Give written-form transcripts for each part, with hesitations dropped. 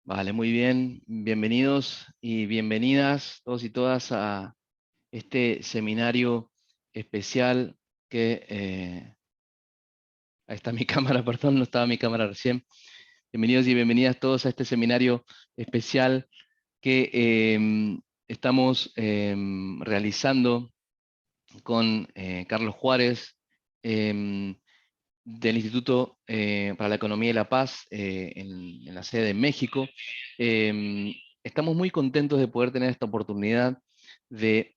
Vale, muy bien. Bienvenidos y bienvenidas todos y todas a este seminario especial ahí está mi cámara, perdón, no estaba mi cámara recién. Bienvenidos y bienvenidas todos a este seminario especial que estamos realizando con Carlos Juárez, em, del Instituto para la Economía y la Paz en la sede de México. Estamos muy contentos de poder tener esta oportunidad de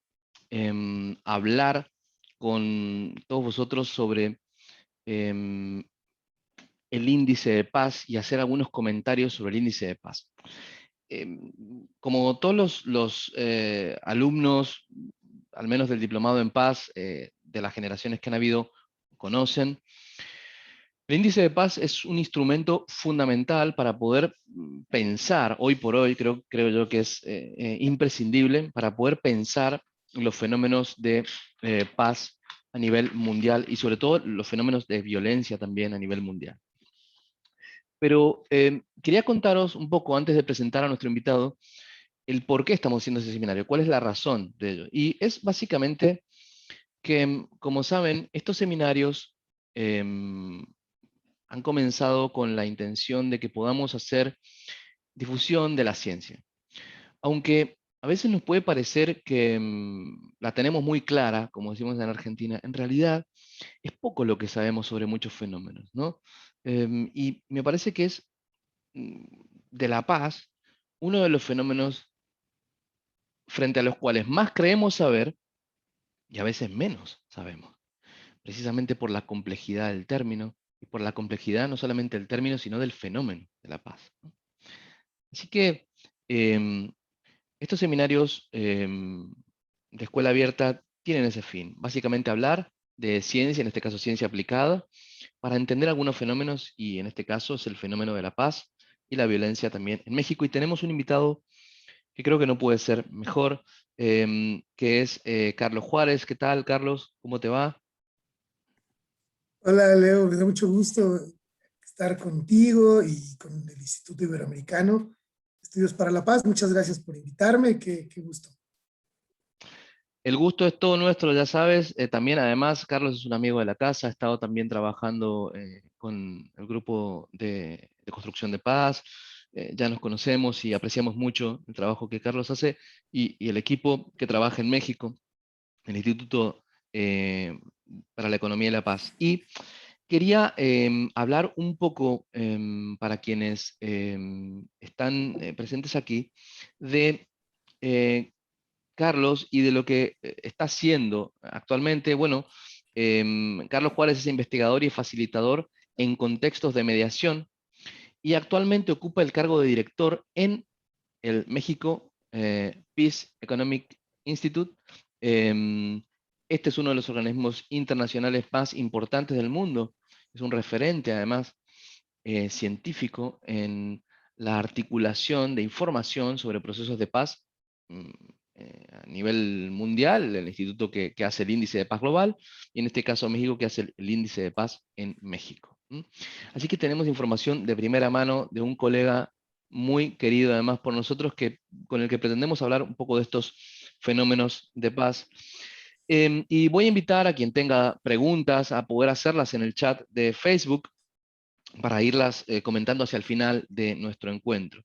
hablar con todos vosotros sobre em, el índice de paz y hacer algunos comentarios sobre el índice de paz. Em, Como todos los alumnos, al menos del Diplomado en Paz, de las generaciones que han habido, conocen, el índice de paz es un instrumento fundamental para poder pensar, hoy por hoy creo yo que es imprescindible para poder pensar los fenómenos de paz a nivel mundial y sobre todo los fenómenos de violencia también a nivel mundial. Pero quería contaros un poco, antes de presentar a nuestro invitado, el por qué estamos haciendo ese seminario, cuál es la razón de ello. Y es básicamente que, como saben, estos seminarios han comenzado con la intención de que podamos hacer difusión de la ciencia. Aunque a veces nos puede parecer que la tenemos muy clara, como decimos en Argentina, en realidad es poco lo que sabemos sobre muchos fenómenos, ¿no? Y me parece que es mm, de la paz uno de los fenómenos frente a los cuales más creemos saber y a veces menos sabemos, precisamente por la complejidad del término y por la complejidad no solamente del término, sino del fenómeno de la paz, ¿no? Así que em, estos seminarios de escuela abierta tienen ese fin, básicamente hablar de ciencia, en este caso ciencia aplicada, para entender algunos fenómenos, y en este caso es el fenómeno de la paz y la violencia también en México. Y tenemos un invitado que creo que no puede ser mejor, que es Carlos Juárez. ¿Qué tal, Carlos? ¿Cómo te va? Hola Leo, me da mucho gusto estar contigo y con el Instituto Iberoamericano Estudios para la Paz. Muchas gracias por invitarme, qué gusto. El gusto es todo nuestro, ya sabes. También, además, Carlos es un amigo de la casa, ha estado también trabajando con el grupo de construcción de paz. Ya nos conocemos y apreciamos mucho el trabajo que Carlos hace y el equipo que trabaja en México, el Instituto para la Economía y la Paz. Y quería hablar un poco, para quienes están presentes aquí, de eh, Carlos y de lo que está haciendo actualmente. Bueno, Carlos Juárez es investigador y facilitador en contextos de mediación y actualmente ocupa el cargo de director en el México Peace Economic Institute. Este es uno de los organismos internacionales más importantes del mundo. Es un referente, además, científico en la articulación de información sobre procesos de paz mm, a nivel mundial, el instituto que hace el índice de paz global, y en este caso México, que hace el índice de paz en México. Así que tenemos información de primera mano de un colega muy querido además por nosotros, con el que pretendemos hablar un poco de estos fenómenos de paz. Y voy a invitar a quien tenga preguntas a poder hacerlas en el chat de Facebook para irlas comentando hacia el final de nuestro encuentro.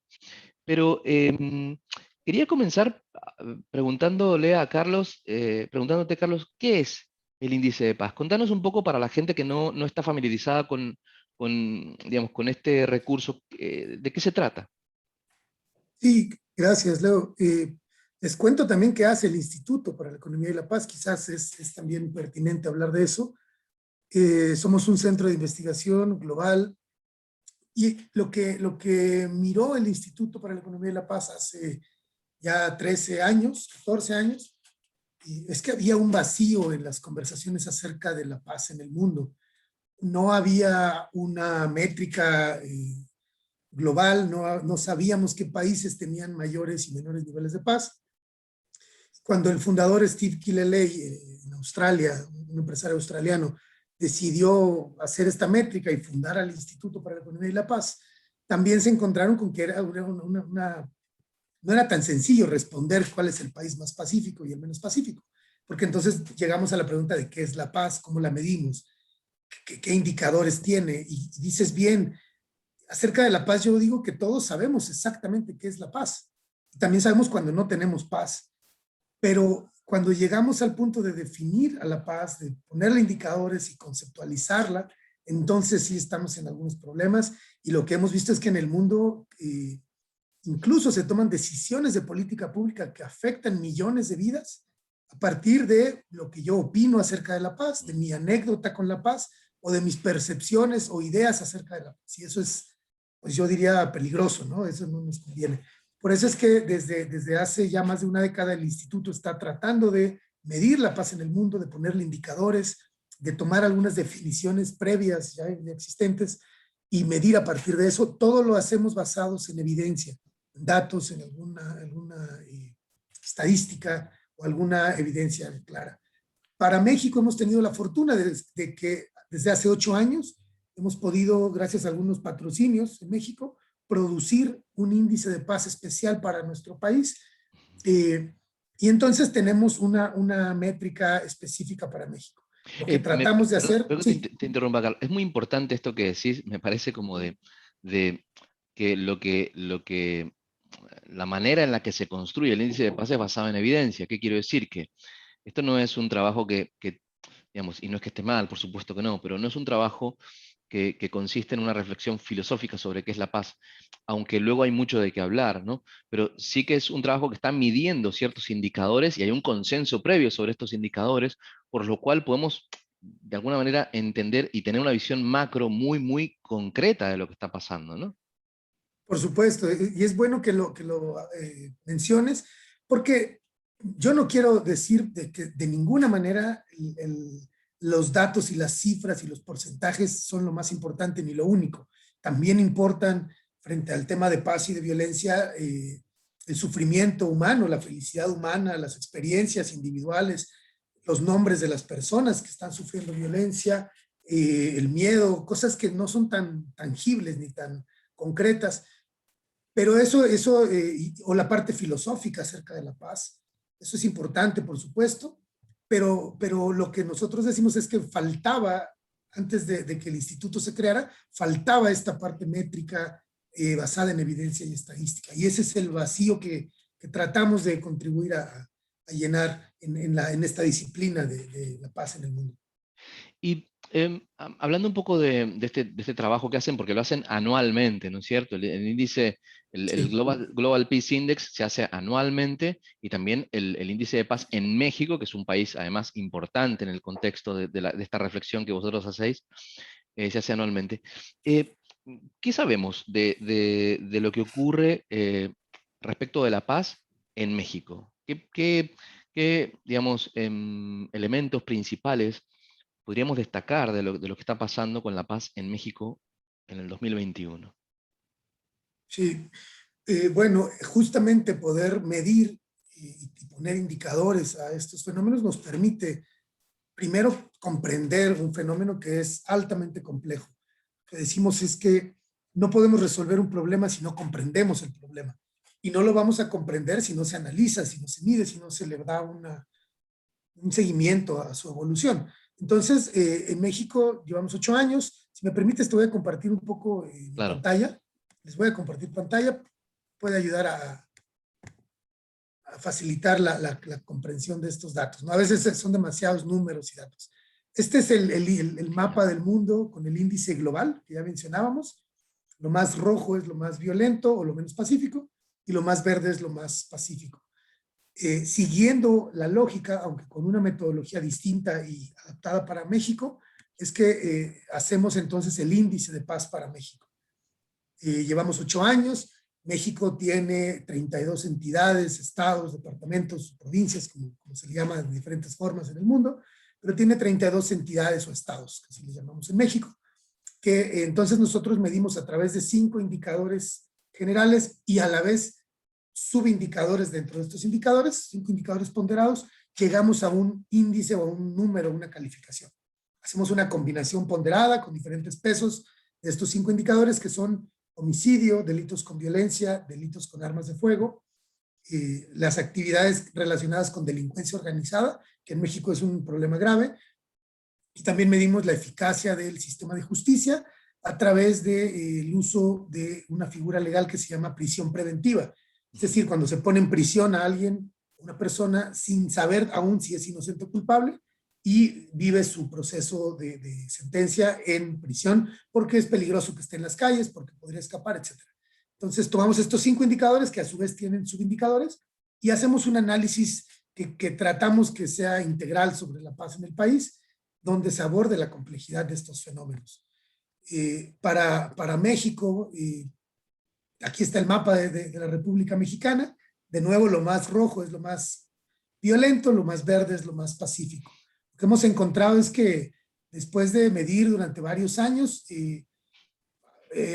Pero quería comenzar preguntándole a Carlos, preguntándote, Carlos, ¿qué es el índice de paz? Contanos un poco para la gente que no está familiarizada digamos, con este recurso, ¿de qué se trata? Sí, gracias Leo. Les cuento también qué hace el Instituto para la Economía y la Paz, quizás es también pertinente hablar de eso. Somos un centro de investigación global y lo que miró el Instituto para la Economía y la Paz hace ya 13 años, 14 años, y es que había un vacío en las conversaciones acerca de la paz en el mundo. No había una métrica global, no sabíamos qué países tenían mayores y menores niveles de paz. Cuando el fundador Steve Kileley en Australia, un empresario australiano, decidió hacer esta métrica y fundar al Instituto para la Economía y la Paz, también se encontraron con que no era tan sencillo responder cuál es el país más pacífico y el menos pacífico, porque entonces llegamos a la pregunta de qué es la paz, cómo la medimos, qué indicadores tiene, y dices bien, acerca de la paz yo digo que todos sabemos exactamente qué es la paz, también sabemos cuando no tenemos paz, pero cuando llegamos al punto de definir a la paz, de ponerle indicadores y conceptualizarla, entonces sí estamos en algunos problemas, y lo que hemos visto es que en el mundo incluso se toman decisiones de política pública que afectan millones de vidas a partir de lo que yo opino acerca de la paz, de mi anécdota con la paz o de mis percepciones o ideas acerca de la paz. Y eso es, pues yo diría, peligroso, ¿no? Eso no nos conviene. Por eso es que desde hace ya más de una década el instituto está tratando de medir la paz en el mundo, de ponerle indicadores, de tomar algunas definiciones previas ya existentes y medir a partir de eso. Todo lo hacemos basados en evidencia, datos, en alguna estadística o alguna evidencia clara. Para México hemos tenido la fortuna de que desde hace 8 años hemos podido, gracias a algunos patrocinios en México, producir un índice de paz especial para nuestro país. Y entonces tenemos una métrica específica para México. Lo que tratamos de hacer... Perdón, sí. te interrumpa, Carlos. Es muy importante esto que decís, me parece como de que la manera en la que se construye el índice de paz es basado en evidencia. ¿Qué quiero decir? Que esto no es un trabajo digamos, y no es que esté mal, por supuesto que no, pero no es un trabajo que consiste en una reflexión filosófica sobre qué es la paz, aunque luego hay mucho de qué hablar, ¿no? Pero sí que es un trabajo que está midiendo ciertos indicadores y hay un consenso previo sobre estos indicadores, por lo cual podemos de alguna manera entender y tener una visión macro muy, muy concreta de lo que está pasando, ¿no? Por supuesto, y es bueno que lo menciones, porque yo no quiero decir que de ninguna manera los datos y las cifras y los porcentajes son lo más importante ni lo único. También importan, frente al tema de paz y de violencia, el sufrimiento humano, la felicidad humana, las experiencias individuales, los nombres de las personas que están sufriendo violencia, el miedo, cosas que no son tan tangibles ni tan concretas. Pero o la parte filosófica acerca de la paz, eso es importante, por supuesto, pero lo que nosotros decimos es que faltaba, antes de que el instituto se creara, faltaba esta parte métrica basada en evidencia y estadística. Y ese es el vacío que tratamos de contribuir a llenar en esta disciplina de la paz en el mundo. Y hablando un poco de este trabajo que hacen, porque lo hacen anualmente, ¿no es cierto? El índice, el Sí. Global Peace Index se hace anualmente y también el índice de paz en México, que es un país además importante en el contexto de esta reflexión que vosotros hacéis, se hace anualmente. Eh, ¿Qué sabemos de lo que ocurre respecto de la paz en México? ¿Qué, digamos, elementos principales podríamos destacar de lo que está pasando con la paz en México en el 2021? Sí, bueno, justamente poder medir y poner indicadores a estos fenómenos nos permite primero comprender un fenómeno que es altamente complejo. Lo que decimos es que no podemos resolver un problema si no comprendemos el problema. Y no lo vamos a comprender si no se analiza, si no se mide, si no se le da un seguimiento a su evolución. Entonces, en México llevamos 8 años. Si me permites, te voy a compartir un poco mi Claro. pantalla. Les voy a compartir pantalla. Puede ayudar a facilitar la comprensión de estos datos, ¿no? A veces son demasiados números y datos. Este es el mapa del mundo con el índice global que ya mencionábamos. Lo más rojo es lo más violento o lo menos pacífico y lo más verde es lo más pacífico. Siguiendo la lógica, aunque con una metodología distinta y adaptada para México, es que hacemos entonces el índice de paz para México. Llevamos 8 años, México tiene 32 entidades, estados, departamentos, provincias, como se le llama de diferentes formas en el mundo, pero tiene 32 entidades o estados, que así les llamamos en México, que entonces nosotros medimos a través de 5 indicadores generales y a la vez subindicadores dentro de estos indicadores, 5 indicadores ponderados, llegamos a un índice o a un número, una calificación. Hacemos una combinación ponderada con diferentes pesos de estos 5 indicadores que son homicidio, delitos con violencia, delitos con armas de fuego, las actividades relacionadas con delincuencia organizada, que en México es un problema grave, y también medimos la eficacia del sistema de justicia a través del uso de una figura legal que se llama prisión preventiva. Es decir, cuando se pone en prisión a alguien, una persona, sin saber aún si es inocente o culpable, y vive su proceso de sentencia en prisión porque es peligroso que esté en las calles, porque podría escapar, etc. Entonces tomamos estos 5 indicadores que a su vez tienen subindicadores y hacemos un análisis que tratamos que sea integral sobre la paz en el país, donde se aborde la complejidad de estos fenómenos. Para México, aquí está el mapa de la República Mexicana. De nuevo, lo más rojo es lo más violento, lo más verde es lo más pacífico. Lo que hemos encontrado es que después de medir durante varios años,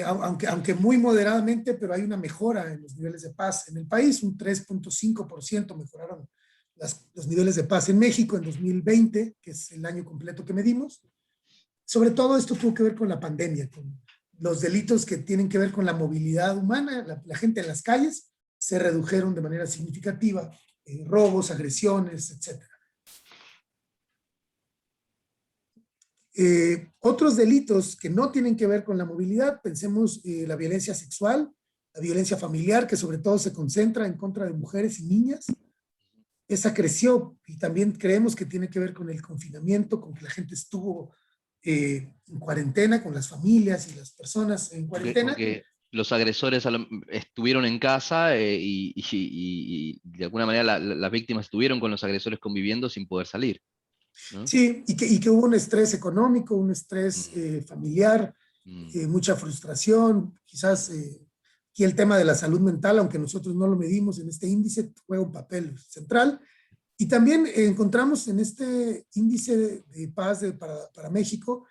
aunque muy moderadamente, pero hay una mejora en los niveles de paz en el país, un 3.5% mejoraron los niveles de paz en México en 2020, que es el año completo que medimos. Sobre todo esto tuvo que ver con la pandemia, con los delitos que tienen que ver con la movilidad humana, la gente en las calles, se redujeron de manera significativa, robos, agresiones, etc. Otros delitos que no tienen que ver con la movilidad, pensemos la violencia sexual, la violencia familiar, que sobre todo se concentra en contra de mujeres y niñas. Esa creció y también creemos que tiene que ver con el confinamiento, con que la gente estuvo en cuarentena, con las familias y las personas en cuarentena. Porque los agresores estuvieron en casa y de alguna manera las víctimas estuvieron con los agresores conviviendo sin poder salir, ¿no? Sí, y que hubo un estrés económico, un estrés familiar, mucha frustración, quizás aquí el tema de la salud mental, aunque nosotros no lo medimos en este índice, juega un papel central. Y también encontramos en este índice de paz para México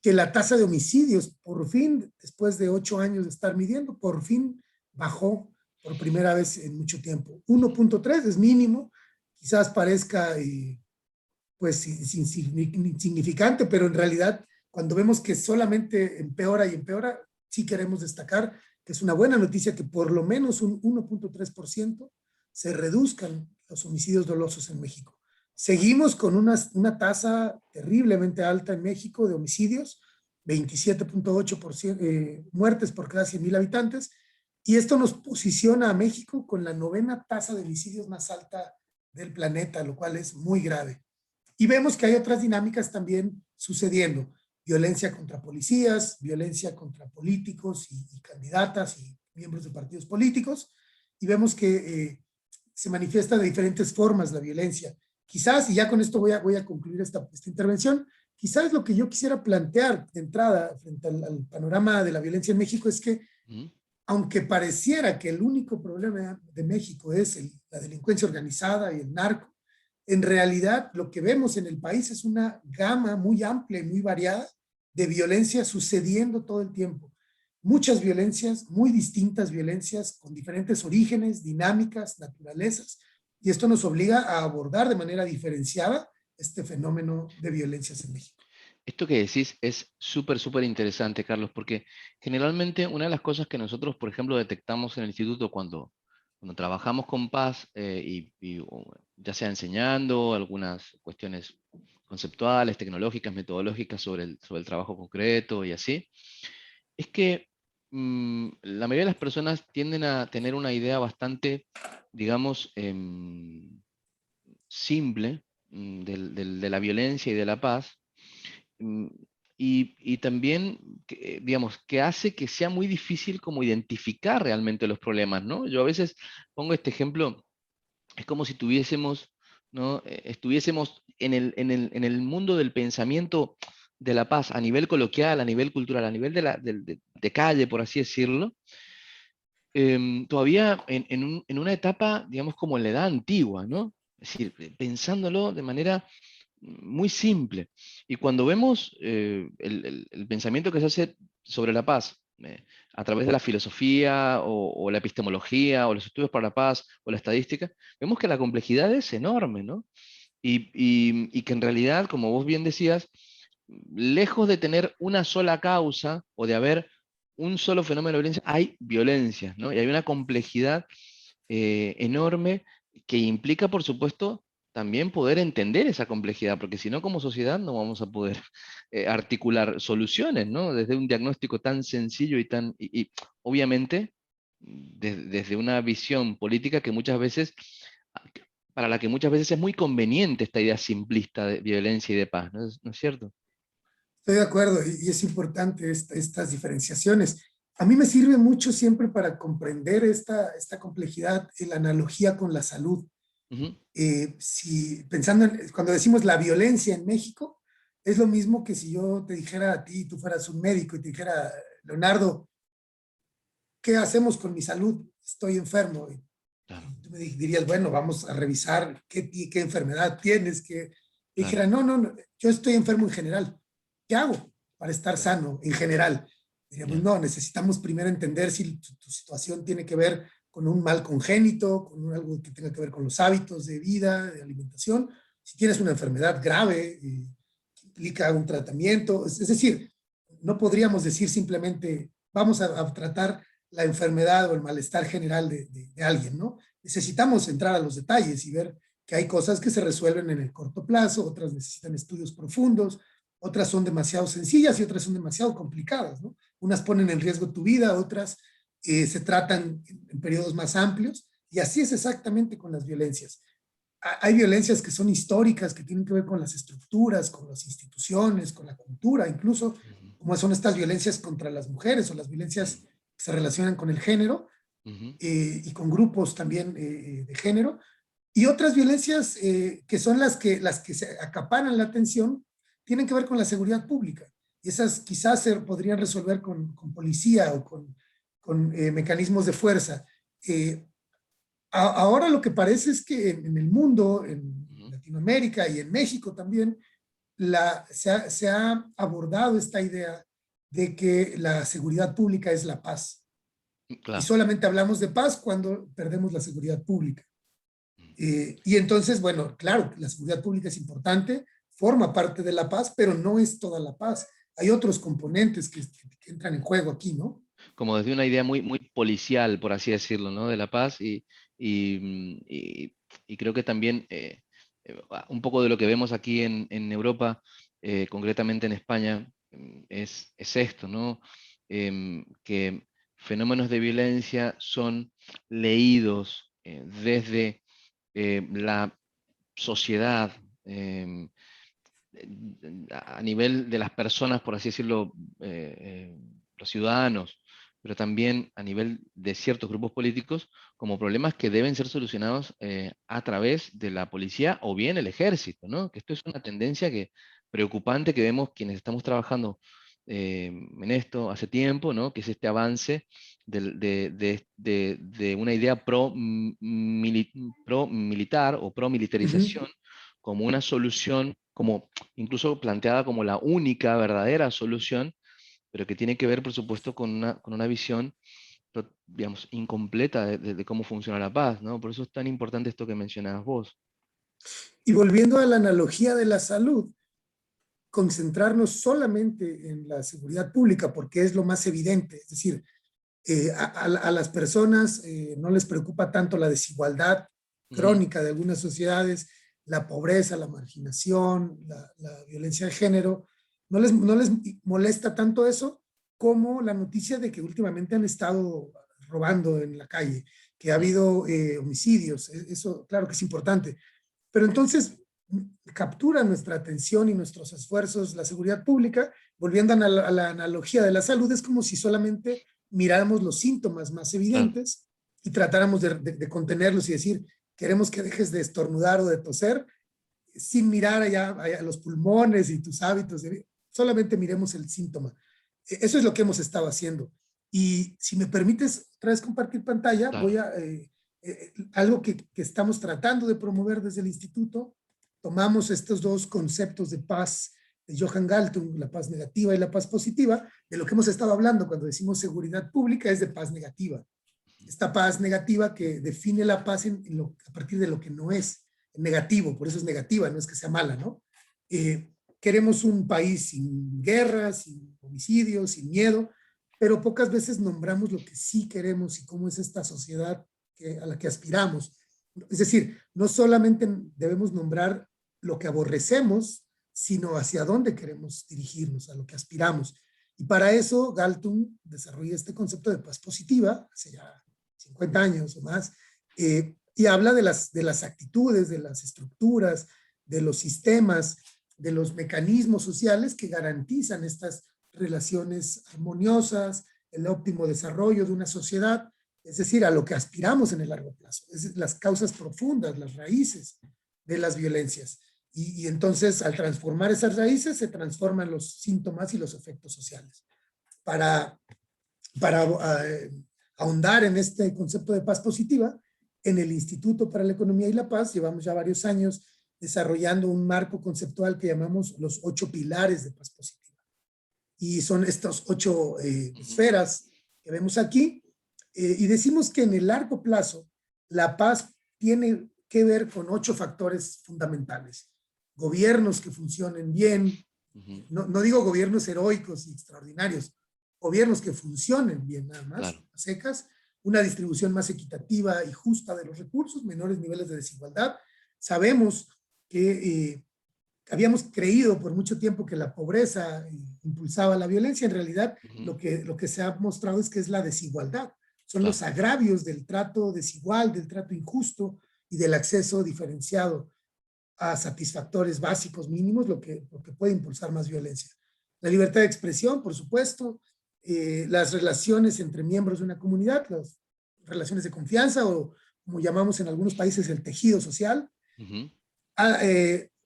que la tasa de homicidios, por fin, después de 8 años de estar midiendo, por fin bajó por primera vez en mucho tiempo. 1.3 es mínimo, quizás parezca pues insignificante, pero en realidad cuando vemos que solamente empeora y empeora, sí queremos destacar que es una buena noticia que por lo menos un 1.3% se reduzcan los homicidios dolosos en México. Seguimos con una tasa terriblemente alta en México de homicidios, 27.8% muertes por cada 100,000 habitantes, y esto nos posiciona a México con la 9ª tasa de homicidios más alta del planeta, lo cual es muy grave. Y vemos que hay otras dinámicas también sucediendo. Violencia contra policías, violencia contra políticos y candidatas y miembros de partidos políticos. Y vemos que se manifiesta de diferentes formas la violencia. Quizás, y ya con esto voy a concluir esta intervención, quizás lo que yo quisiera plantear de entrada frente al panorama de la violencia en México es que, aunque pareciera que el único problema de México es la delincuencia organizada y el narco, en realidad lo que vemos en el país es una gama muy amplia y muy variada de violencia sucediendo todo el tiempo. Muchas violencias, muy distintas violencias, con diferentes orígenes, dinámicas, naturalezas, y esto nos obliga a abordar de manera diferenciada este fenómeno de violencias en México. Esto que decís es súper interesante, Carlos, porque generalmente una de las cosas que nosotros, por ejemplo, detectamos en el instituto cuando trabajamos con paz, ya sea enseñando algunas cuestiones conceptuales, tecnológicas, metodológicas sobre el trabajo concreto y así, es que la mayoría de las personas tienden a tener una idea bastante, digamos, simple de la violencia y de la paz, y también, digamos, que hace que sea muy difícil como identificar realmente los problemas, ¿no? Yo a veces pongo este ejemplo, es como si tuviésemos, ¿no? Estuviésemos en el mundo del pensamiento de la paz, a nivel coloquial, a nivel cultural, a nivel de calle, por así decirlo, todavía en una etapa, digamos, como en la edad antigua, ¿no? Es decir, pensándolo de manera muy simple. Y cuando vemos el pensamiento que se hace sobre la paz, a través de la filosofía o la epistemología o los estudios para la paz o la estadística, vemos que la complejidad es enorme, ¿no? Y que en realidad, como vos bien decías, lejos de tener una sola causa o de haber un solo fenómeno de violencia, hay violencias, ¿no? Y hay una complejidad enorme que implica, por supuesto, también poder entender esa complejidad, porque si no, como sociedad no vamos a poder articular soluciones, ¿no? Desde un diagnóstico tan sencillo y obviamente, desde una visión política que muchas veces, para la que muchas veces es muy conveniente esta idea simplista de violencia y de paz, ¿no es cierto? Estoy de acuerdo y es importante estas diferenciaciones. A mí me sirve mucho siempre para comprender esta complejidad, la analogía con la salud. Ujú, Si pensando cuando decimos la violencia en México, es lo mismo que si yo te dijera a ti, tú fueras un médico y te dijera, Leonardo, ¿qué hacemos con mi salud? Estoy enfermo. claro, Y tú me dirías, bueno, vamos a revisar qué enfermedad tienes. Y claro, dijera, no, no, no, yo estoy enfermo en general. ¿Qué hago para estar claro, sano en general? Diríamos, ya, no, necesitamos primero entender si tu situación tiene que ver con un mal congénito, algo que tenga que ver con los hábitos de vida, de alimentación. Si tienes una enfermedad grave, que implica un tratamiento. Es decir, no podríamos decir simplemente, vamos a tratar la enfermedad o el malestar general de alguien, ¿no? Necesitamos entrar a los detalles y ver que hay cosas que se resuelven en el corto plazo, otras necesitan estudios profundos, otras son demasiado sencillas y otras son demasiado complicadas, ¿no? Unas ponen en riesgo tu vida, otras se tratan en periodos más amplios, y así es exactamente con las violencias. Hay violencias que son históricas, que tienen que ver con las estructuras, con las instituciones, con la cultura, incluso ujú, como son estas violencias contra las mujeres o las violencias ujú, que se relacionan con el género, ujú, y con grupos también de género, y otras violencias que son las que se acaparan la atención, tienen que ver con la seguridad pública. Y esas quizás se podrían resolver con policía o con mecanismos de fuerza. Eh, Ahora lo que parece es que en el mundo, en ujú, Latinoamérica y en México también, se ha abordado esta idea de que la seguridad pública es la paz. Y claro. solamente hablamos de paz cuando perdemos la seguridad pública. Y entonces, bueno, claro, la seguridad pública es importante, forma parte de la paz, pero no es toda la paz. Hay otros componentes que entran en juego aquí, ¿no? Como desde una idea muy, muy policial, por así decirlo, ¿no? De la paz y, y creo que también un poco de lo que vemos aquí en Europa, concretamente en España, es esto, ¿no? Que fenómenos de violencia son leídos desde la sociedad, a nivel de las personas, por así decirlo, los ciudadanos, pero también a nivel de ciertos grupos políticos, como problemas que deben ser solucionados a través de la policía o bien el ejército, ¿no? Que esto es una tendencia preocupante que vemos quienes estamos trabajando en esto hace tiempo, ¿no? Que es este avance de una idea pro militar o pro Uh -huh. militarización como una solución, como incluso planteada como la única verdadera solución, pero que tiene que ver, por supuesto, con una visión, digamos, incompleta de cómo funciona la paz, ¿no? Por eso es tan importante esto que mencionabas vos. Y volviendo a la analogía de la salud, concentrarnos solamente en la seguridad pública, porque es lo más evidente. Es decir, a las personas no les preocupa tanto la desigualdad Ujú, crónica de algunas sociedades, la pobreza, la marginación, la violencia de género. No les molesta tanto eso como la noticia de que últimamente han estado robando en la calle, que ha ujú, habido homicidios. Eso, claro que es importante. Pero entonces captura nuestra atención y nuestros esfuerzos la seguridad pública. Volviendo a la analogía de la salud, es como si solamente miráramos los síntomas más claro, evidentes y tratáramos de contenerlos y decir, queremos que dejes de estornudar o de toser, sin mirar allá los pulmones y tus hábitos, solamente miremos el síntoma. Eso es lo que hemos estado haciendo. Y si me permites otra vez compartir pantalla, voy claro. a algo que estamos tratando de promover desde el instituto. Tomamos estos dos conceptos de paz de Johan Galtung, la paz negativa y la paz positiva. De lo que hemos estado hablando cuando decimos seguridad pública es de paz negativa. Esta paz negativa que define la paz a partir de lo que no es negativo, por eso es negativa, no es que sea mala, ¿no? Queremos un país sin guerras, sin homicidios, sin miedo, pero pocas veces nombramos lo que sí queremos y cómo es esta sociedad a la que aspiramos. Es decir, no solamente debemos nombrar lo que aborrecemos, sino hacia dónde queremos dirigirnos, a lo que aspiramos. Y para eso Galtung desarrolla este concepto de paz positiva, hace ya 50 años o más, y habla de las actitudes, de las estructuras, de los sistemas, de los mecanismos sociales que garantizan estas relaciones armoniosas, el óptimo desarrollo de una sociedad, es decir, a lo que aspiramos en el largo plazo, es las causas profundas, las raíces de las violencias. Y entonces, al transformar esas raíces, se transforman los síntomas y los efectos sociales. Para ahondar en este concepto de paz positiva, en el Instituto para la Economía y la Paz llevamos ya varios años desarrollando un marco conceptual que llamamos los 8 pilares de paz positiva. Y son estas 8 esferas que vemos aquí. Y decimos que en el largo plazo la paz tiene que ver con 8 factores fundamentales. Gobiernos que funcionen bien, no digo gobiernos heroicos y extraordinarios, gobiernos que funcionen bien nada más, claro, a secas, una distribución más equitativa y justa de los recursos, menores niveles de desigualdad. Sabemos que habíamos creído por mucho tiempo que la pobreza impulsaba la violencia. En realidad, lo que se ha mostrado es que es la desigualdad. Son los agravios del trato desigual, del trato injusto y del acceso diferenciado a satisfactores básicos mínimos lo que puede impulsar más violencia. La libertad de expresión, por supuesto, las relaciones entre miembros de una comunidad, las relaciones de confianza o como llamamos en algunos países el tejido social,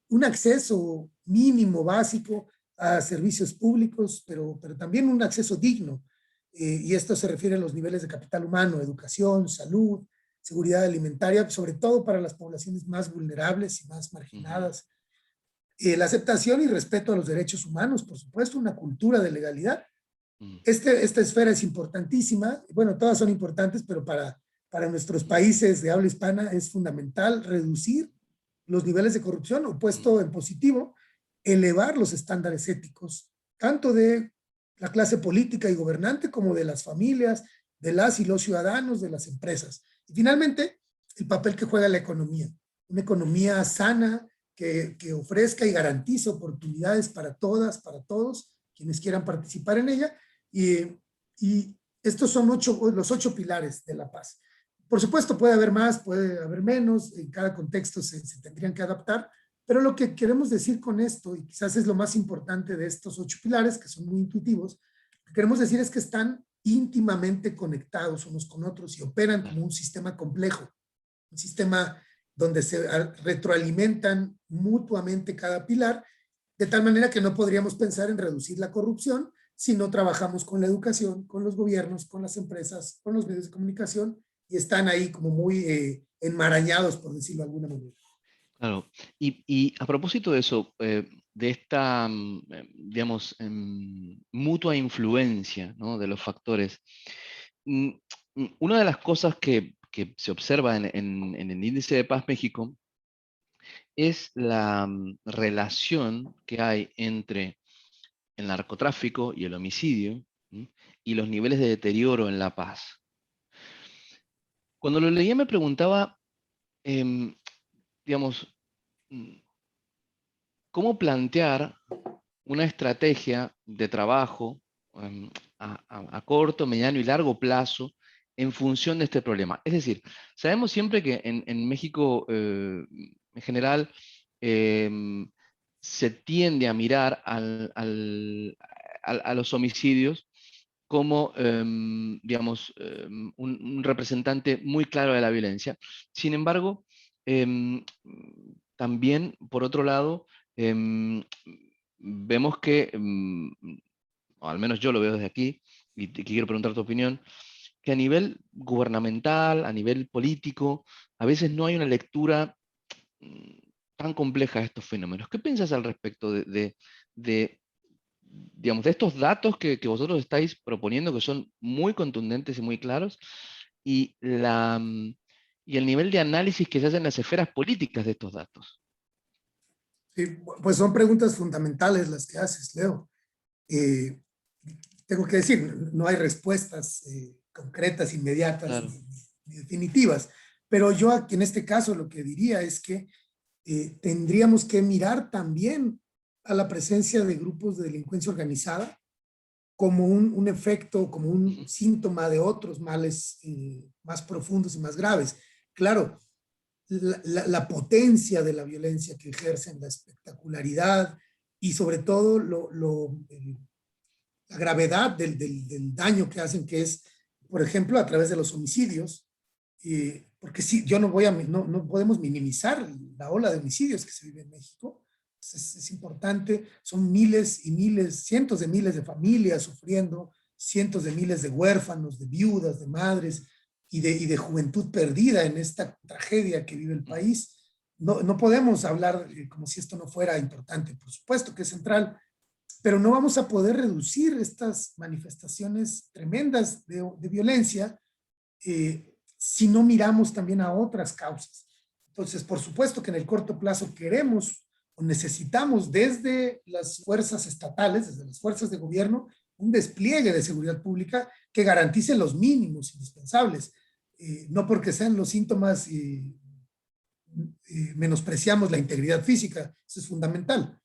un acceso mínimo, básico a servicios públicos, pero también un acceso digno. Y esto se refiere a los niveles de capital humano, educación, salud, seguridad alimentaria, sobre todo para las poblaciones más vulnerables y más marginadas. La aceptación y respeto a los derechos humanos, por supuesto, una cultura de legalidad. Esta esfera es importantísima. Bueno, todas son importantes, pero para nuestros países de habla hispana es fundamental reducir los niveles de corrupción, o puesto en positivo, elevar los estándares éticos, tanto de la clase política y gobernante como de las familias, de las y los ciudadanos, de las empresas. Y finalmente, el papel que juega la economía. Una economía sana que ofrezca y garantice oportunidades para todas, para todos, quienes quieran participar en ella. Y estos son los 8 pilares de la paz. Por supuesto, puede haber más, puede haber menos, en cada contexto se tendrían que adaptar, pero lo que queremos decir con esto, y quizás es lo más importante de estos 8 pilares, que son muy intuitivos, lo que queremos decir es que están íntimamente conectados unos con otros y operan como un sistema complejo, un sistema donde se retroalimentan mutuamente cada pilar, de tal manera que no podríamos pensar en reducir la corrupción si no trabajamos con la educación, con los gobiernos, con las empresas, con los medios de comunicación, y están ahí como muy enmarañados, por decirlo de alguna manera. Claro. Y a propósito de eso, de esta, digamos, mutua influencia, ¿no?, de los factores, una de las cosas que se observa en el Índice de Paz México es la relación que hay entre el narcotráfico y el homicidio, ¿sí?, y los niveles de deterioro en la paz. Cuando lo leía me preguntaba, digamos, ¿cómo plantear una estrategia de trabajo a corto, mediano y largo plazo en función de este problema? Es decir, sabemos siempre que en México, en general, se tiende a mirar a los homicidios como, digamos, un representante muy claro de la violencia. Sin embargo, también, por otro lado, vemos que, o al menos yo lo veo desde aquí, y te quiero preguntar tu opinión, que a nivel gubernamental, a nivel político, a veces no hay una lectura mm, tan compleja de estos fenómenos. ¿Qué piensas al respecto digamos, de estos datos que vosotros estáis proponiendo, que son muy contundentes y muy claros, y, y el nivel de análisis que se hace en las esferas políticas de estos datos? Sí, pues son preguntas fundamentales las que haces, Leo. tengo que decir, no hay respuestas concretas, inmediatas Claro. ni definitivas, pero yo aquí en este caso lo que diría es que tendríamos que mirar también a la presencia de grupos de delincuencia organizada como un efecto, como un Ujú. síntoma de otros males más profundos y más graves. Claro, la potencia de la violencia que ejercen, la espectacularidad y sobre todo la gravedad del daño que hacen, que es, por ejemplo, a través de los homicidios, porque sí, yo no podemos minimizar la ola de homicidios que se vive en México. Es importante, son miles y miles, cientos de miles de familias sufriendo, cientos de miles de huérfanos, de viudas, de madres y de juventud perdida en esta tragedia que vive el Ujú. país. No podemos hablar como si esto no fuera importante, por supuesto que es central, pero no vamos a poder reducir estas manifestaciones tremendas de violencia si no miramos también a otras causas. Entonces, por supuesto que en el corto plazo queremos o necesitamos desde las fuerzas estatales, desde las fuerzas de gobierno, un despliegue de seguridad pública que garantice los mínimos indispensables. No porque sean los síntomas menospreciamos la integridad física, eso es fundamental.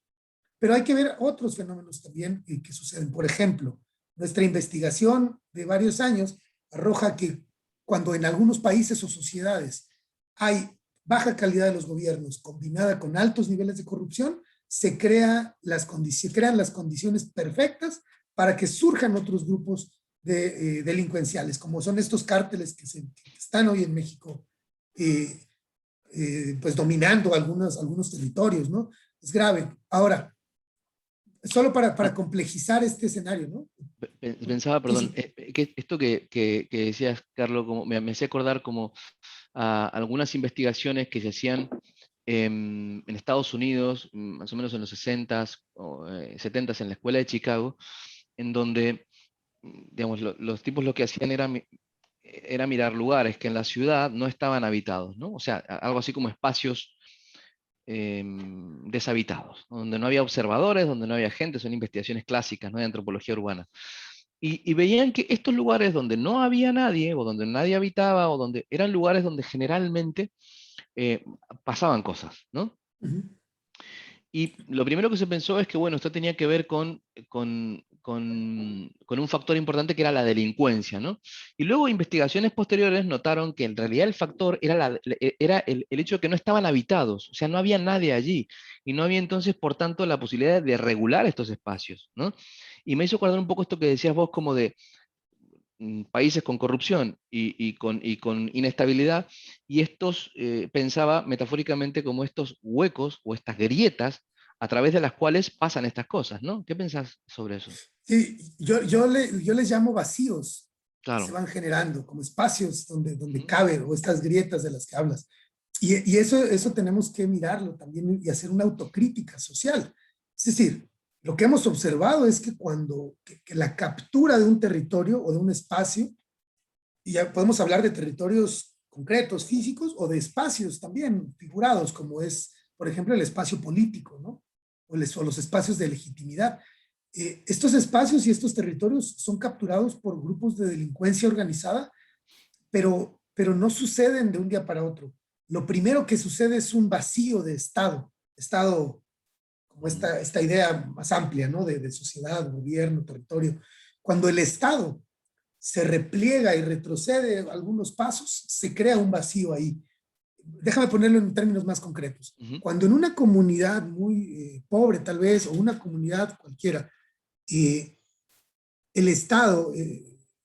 Pero hay que ver otros fenómenos también que suceden. Por ejemplo, nuestra investigación de varios años arroja que cuando en algunos países o sociedades hay baja calidad de los gobiernos combinada con altos niveles de corrupción, crean las condiciones perfectas para que surjan otros grupos delincuenciales, como son estos cárteles que están hoy en México, pues dominando algunos territorios, ¿no? Es grave. Ahora, solo para Ah, complejizar este escenario, ¿no? Pensaba, Sí, perdón, sí. que esto que decías, Carlos, como, me hacía acordar como a algunas investigaciones que se hacían en Estados Unidos, más o menos en los 60s o 70s en la escuela de Chicago, en donde, digamos, los tipos lo que hacían era mirar lugares que en la ciudad no estaban habitados, ¿no? O sea, algo así como espacios deshabitados, ¿no? Donde no había observadores, donde no había gente, son investigaciones clásicas, ¿no? De antropología urbana. Y veían que estos lugares donde no había nadie, o donde nadie habitaba, o donde eran lugares donde generalmente eh, pasaban cosas, ¿no? Uh -huh. Y lo primero que se pensó es que, bueno, esto tenía que ver con un factor importante que era la delincuencia, ¿no? Y luego investigaciones posteriores notaron que en realidad el factor era el hecho de que no estaban habitados, o sea, no había nadie allí, y no había entonces, por tanto, la posibilidad de regular estos espacios, ¿no? Y me hizo acordar un poco esto que decías vos, como de países con corrupción y con inestabilidad, y estos, pensaba metafóricamente como estos huecos o estas grietas a través de las cuales pasan estas cosas, ¿no? ¿Qué pensás sobre eso? Sí, yo les llamo vacíos que se Claro. van generando, como espacios donde Ujú. cabe, o estas grietas de las que hablas. Y eso tenemos que mirarlo también y hacer una autocrítica social. Es decir, lo que hemos observado es que que la captura de un territorio o de un espacio, y ya podemos hablar de territorios concretos, físicos, o de espacios también figurados, como es, por ejemplo, el espacio político, ¿no? O los espacios de legitimidad. Estos espacios y estos territorios son capturados por grupos de delincuencia organizada, pero no suceden de un día para otro. Lo primero que sucede es un vacío de Estado como Mm. esta idea más amplia, ¿no? De sociedad, gobierno, territorio. Cuando el Estado se repliega y retrocede algunos pasos, se crea un vacío ahí. Déjame ponerlo en términos más concretos. Ujú. Cuando en una comunidad muy pobre tal vez, o una comunidad cualquiera, eh, el Estado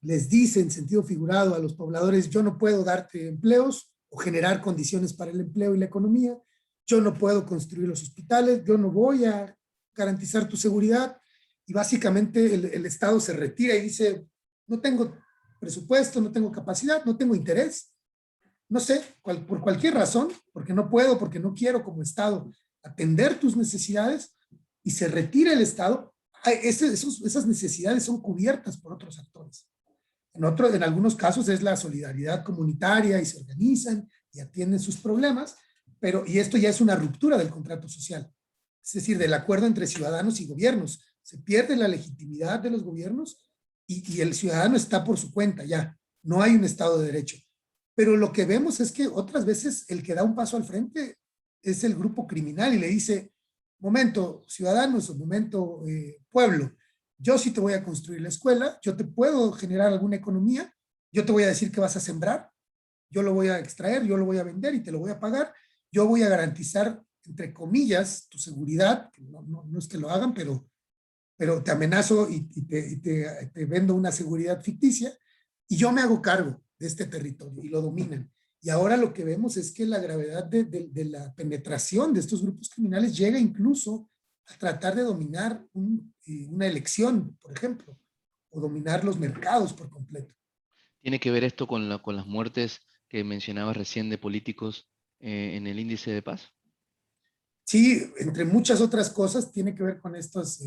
les dice en sentido figurado a los pobladores, yo no puedo darte empleos o generar condiciones para el empleo y la economía, yo no puedo construir los hospitales, yo no voy a garantizar tu seguridad, y básicamente el Estado se retira y dice, no tengo presupuesto, no tengo capacidad, no tengo interés, no sé, por cualquier razón, porque no puedo, porque no quiero como Estado atender tus necesidades, y se retira el Estado, esas necesidades son cubiertas por otros actores. En algunos casos es la solidaridad comunitaria y se organizan y atienden sus problemas, y esto ya es una ruptura del contrato social, es decir, del acuerdo entre ciudadanos y gobiernos. Se pierde la legitimidad de los gobiernos y el ciudadano está por su cuenta ya, no hay un Estado de Derecho. Pero lo que vemos es que otras veces el que da un paso al frente es el grupo criminal y le dice, momento, ciudadanos, o momento, pueblo, yo sí te voy a construir la escuela, yo te puedo generar alguna economía, yo te voy a decir que vas a sembrar, yo lo voy a extraer, yo lo voy a vender y te lo voy a pagar, yo voy a garantizar, entre comillas, tu seguridad, no es que lo hagan, pero te amenazo te vendo una seguridad ficticia y yo me hago cargo de este territorio y lo dominan. Y ahora lo que vemos es que la gravedad de la penetración de estos grupos criminales llega incluso a tratar de dominar una elección, por ejemplo, o dominar los mercados por completo. ¿Tiene que ver esto con, con las muertes que mencionabas recién de políticos en el índice de paz? Sí, entre muchas otras cosas, tiene que ver con estas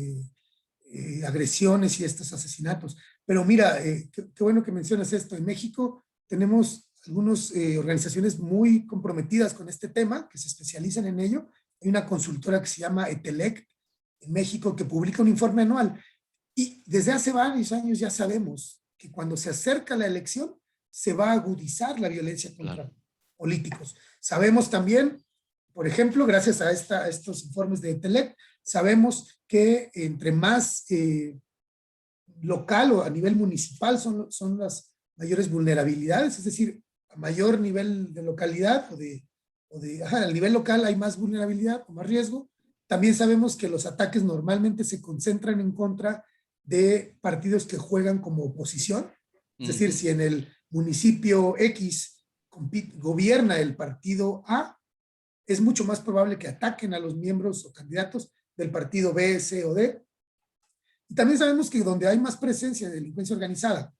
agresiones y estos asesinatos. Pero mira, qué bueno que mencionas esto. En México tenemos algunas organizaciones muy comprometidas con este tema, que se especializan en ello. Hay una consultora que se llama ETELEC en México que publica un informe anual. Y desde hace varios años ya sabemos que cuando se acerca la elección se va a agudizar la violencia Claro. contra políticos. Sabemos también, por ejemplo, gracias a estos informes de ETELEC, sabemos que entre más local o a nivel municipal son las mayores vulnerabilidades, es decir, a mayor nivel de localidad al nivel local hay más vulnerabilidad o más riesgo. También sabemos que los ataques normalmente se concentran en contra de partidos que juegan como oposición, es decir, si en el municipio X gobierna el partido A, es mucho más probable que ataquen a los miembros o candidatos del partido B, C o D. Y también sabemos que donde hay más presencia de delincuencia organizada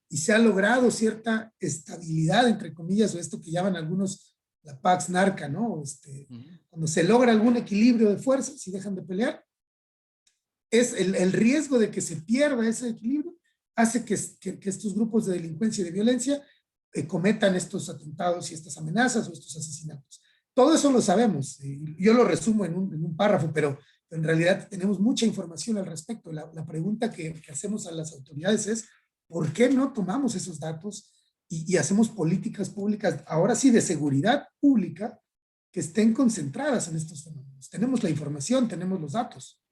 y se ha logrado cierta estabilidad, entre comillas, o esto que llaman algunos la Pax Narca, ¿no? Cuando se logra algún equilibrio de fuerzas y dejan de pelear, es el riesgo de que se pierda ese equilibrio, hace que estos grupos de delincuencia y de violencia cometan estos atentados y estas amenazas o estos asesinatos. Todo eso lo sabemos, yo lo resumo en un párrafo, pero en realidad tenemos mucha información al respecto. La pregunta que hacemos a las autoridades es, ¿por qué no tomamos esos datos y hacemos políticas públicas, ahora sí de seguridad pública, que estén concentradas en estos fenómenos? Tenemos la información, tenemos los datos.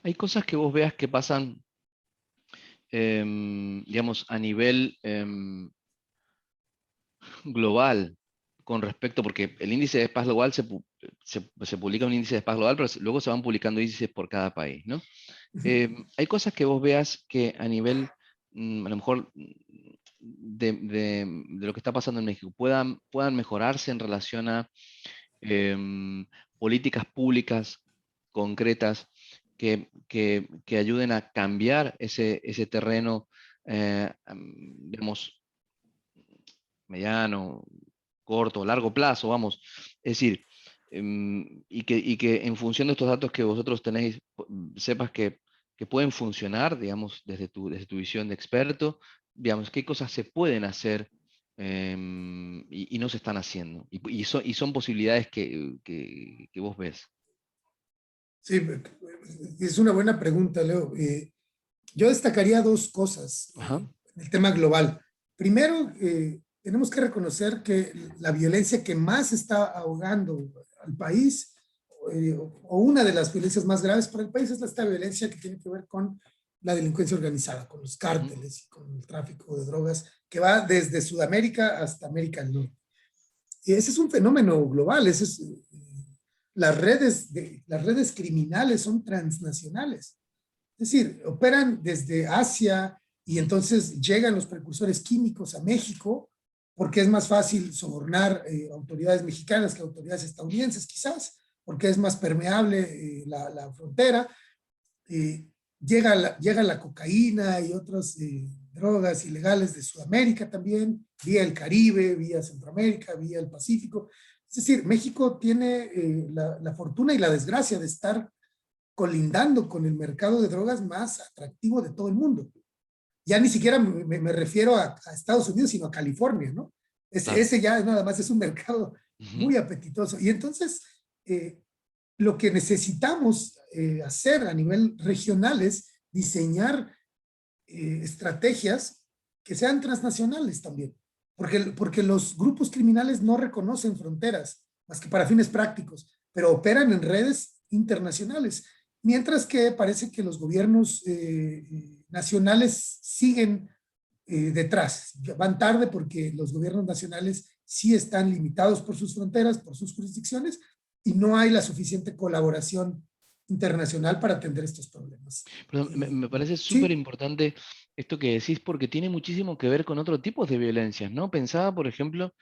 Hay cosas que vos veas que pasan, digamos, a nivel global con respecto, porque el índice de paz global se publica un índice de paz global, pero luego se van publicando índices por cada país, ¿no? Hay cosas que vos veas que a nivel, a lo mejor, de lo que está pasando en México, puedan mejorarse en relación a políticas públicas concretas que ayuden a cambiar ese terreno, digamos, mediano, corto, largo plazo, vamos. Es decir, y que en función de estos datos que vosotros tenéis, sepas que pueden funcionar, digamos, desde tu visión de experto, digamos, qué cosas se pueden hacer y no se están haciendo. Y son posibilidades que vos ves. Sí, es una buena pregunta, Leo. Yo destacaría dos cosas Ajá. en el tema global. Primero, tenemos que reconocer que la violencia que más está ahogando al país, o una de las violencias más graves para el país, es esta violencia que tiene que ver con la delincuencia organizada, con los cárteles y con el tráfico de drogas, que va desde Sudamérica hasta América del Norte. Y ese es un fenómeno global, las redes criminales son transnacionales. Es decir, operan desde Asia y entonces llegan los precursores químicos a México porque es más fácil sobornar autoridades mexicanas que autoridades estadounidenses, quizás, porque es más permeable la frontera. Llega la cocaína y otras drogas ilegales de Sudamérica también, vía el Caribe, vía Centroamérica, vía el Pacífico. Es decir, México tiene la fortuna y la desgracia de estar colindando con el mercado de drogas más atractivo de todo el mundo. Ya ni siquiera me refiero a Estados Unidos, sino a California, ¿no? Claro. Ese ya nada más es un mercado muy apetitoso. Y entonces, lo que necesitamos hacer a nivel regional es diseñar estrategias que sean transnacionales también, porque los grupos criminales no reconocen fronteras, más que para fines prácticos, pero operan en redes internacionales, mientras que parece que los gobiernos nacionales siguen detrás, van tarde porque los gobiernos nacionales sí están limitados por sus fronteras, por sus jurisdicciones, y no hay la suficiente colaboración internacional para atender estos problemas. Pero me parece súper Sí, importante esto que decís porque tiene muchísimo que ver con otro tipo de violencias, ¿no? Pensaba, por ejemplo,